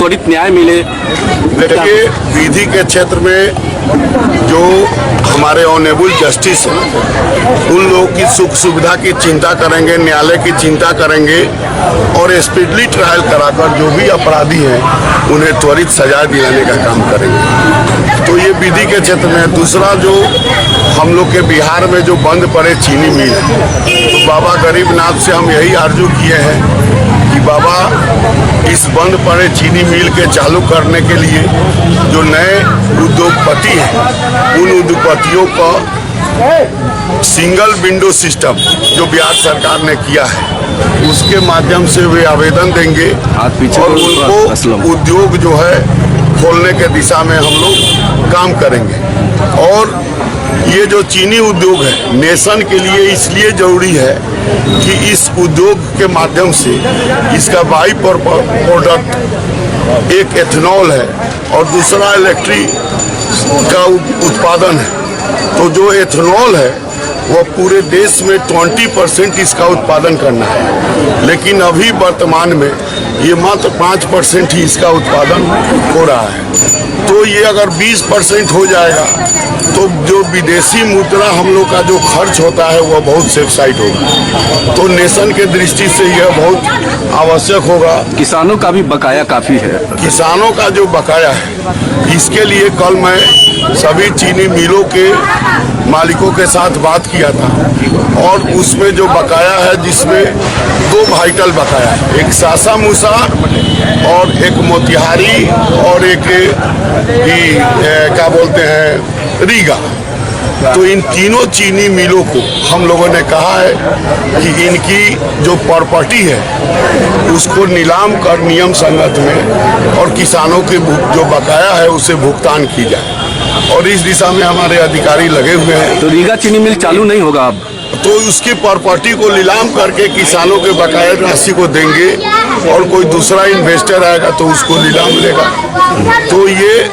त्वरित न्याय मिले। देखिए, विधि के क्षेत्र में जो हमारे ऑनेबल जस्टिस हैं, उन लोगों की सुख सुविधा की चिंता करेंगे, न्यायालय की चिंता करेंगे और स्पीडली ट्रायल कराकर जो भी अपराधी हैं उन्हें त्वरित सजा दिलाने का काम करेंगे। तो ये विधि के क्षेत्र में। दूसरा, जो हम लोग के बिहार में जो बंद पड़े चीनी मिल, तो बाबा गरीबनाथ से हम यही आरजू किए हैं कि बाबा इस बंद पड़े चीनी मिल के चालू करने के लिए जो नए उद्योगपति हैं, उन उद्योगपतियों का सिंगल विंडो सिस्टम जो बिहार सरकार ने किया है, उसके माध्यम से वे आवेदन देंगे और उनको उद्योग जो है खोलने के दिशा में हम लोग काम करेंगे। और ये जो चीनी उद्योग है नेशन के लिए इसलिए जरूरी है कि इस उद्योग के माध्यम से इसका बाई प्रोडक्ट एक एथेनॉल है और दूसरा इलेक्ट्रिक का उत्पादन है। तो जो एथेनॉल है वो पूरे देश में 20% इसका उत्पादन करना है, लेकिन अभी वर्तमान में ये मात्र 5% ही इसका उत्पादन हो रहा है। तो ये अगर 20% हो जाएगा तो जो विदेशी मुद्रा हम लोग का जो खर्च होता है वह बहुत सेफ साइड होगा। तो नेशन के दृष्टि से यह बहुत आवश्यक होगा। किसानों का भी बकाया काफ़ी है। किसानों का जो बकाया है, इसके लिए कल मैं सभी चीनी मिलों के मालिकों के साथ बात किया था और उसमें जो बकाया है, जिसमें 2 वाइटल बकाया है, एक सासा मूसा और एक मोतिहारी और एक क्या बोलते हैं रीगा। तो इन तीनों चीनी मिलों को हम लोगों ने कहा है कि इनकी जो प्रॉपर्टी है उसको नीलाम कर नियम संगत में और किसानों के जो बकाया है उसे भुगतान की जाए, और इस दिशा में हमारे अधिकारी लगे हुए हैं। तो रीगा चीनी मिल चालू नहीं होगा अब? तो उसकी प्रॉपर्टी को नीलाम करके किसानों के बकाया राशि को देंगे और कोई दूसरा इन्वेस्टर आएगा तो उसको नीलाम लेगा। तो ये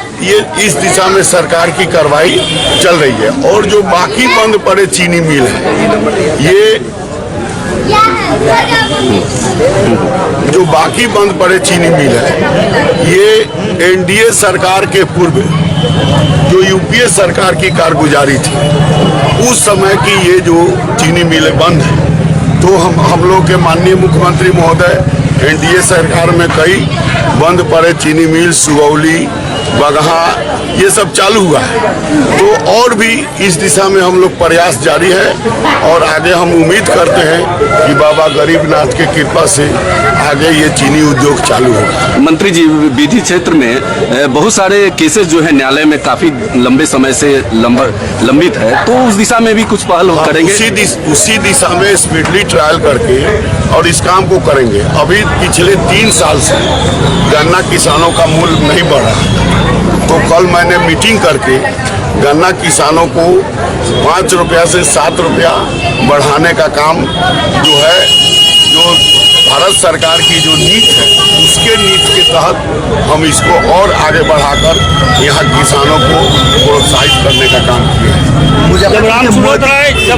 इस दिशा में सरकार की कार्रवाई चल रही है। और जो बाकी बंद पड़े चीनी मिल है, ये जो बाकी बंद पड़े चीनी मिल है, ये एनडीए सरकार के पूर्व जो यूपीए सरकार की कारगुजारी थी, उस समय की ये जो चीनी मिलें बंद है। तो हम लोग के माननीय मुख्यमंत्री महोदय एनडीए सरकार में कई बंद पड़े चीनी मिल, सुगौली, बगहा, ये सब चालू हुआ है। तो और भी इस दिशा में हम लोग प्रयास जारी है और आगे हम उम्मीद करते हैं कि बाबा गरीबनाथ की कृपा से आगे ये चीनी उद्योग चालू होगा। मंत्री जी, विधि क्षेत्र में बहुत सारे केसेस जो है न्यायालय में काफी लंबे समय से लंबित है, तो उस दिशा में भी कुछ पहल करेंगे? उसी दिशा में स्पीडली ट्रायल करके और इस काम को करेंगे। अभी पिछले 3 साल से गन्ना किसानों का मूल्य नहीं बढ़ा, तो कल मैंने मीटिंग करके गन्ना किसानों को 5 रुपया से 7 रुपया बढ़ाने का काम जो है, जो भारत सरकार की जो नीति है उसके नीति के तहत हम इसको और आगे बढ़ाकर यहाँ किसानों को प्रोत्साहित करने का काम किया है। जब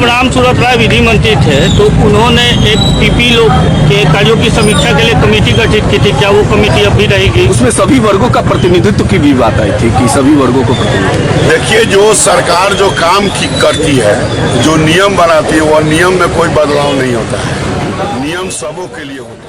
राम सूरत राय विधि मंत्री थे तो उन्होंने एक पीपी लोग के कार्यों की समीक्षा के लिए कमेटी गठित की थी। क्या वो कमेटी अब भी रहेगी? उसमें सभी वर्गों का प्रतिनिधित्व की भी बात आई थी कि सभी वर्गों को प्रतिनिधित्व। देखिए, जो सरकार जो काम करती है, जो नियम बनाती है, वह नियम में कोई बदलाव नहीं होता है। नियम सबों के लिए होता है।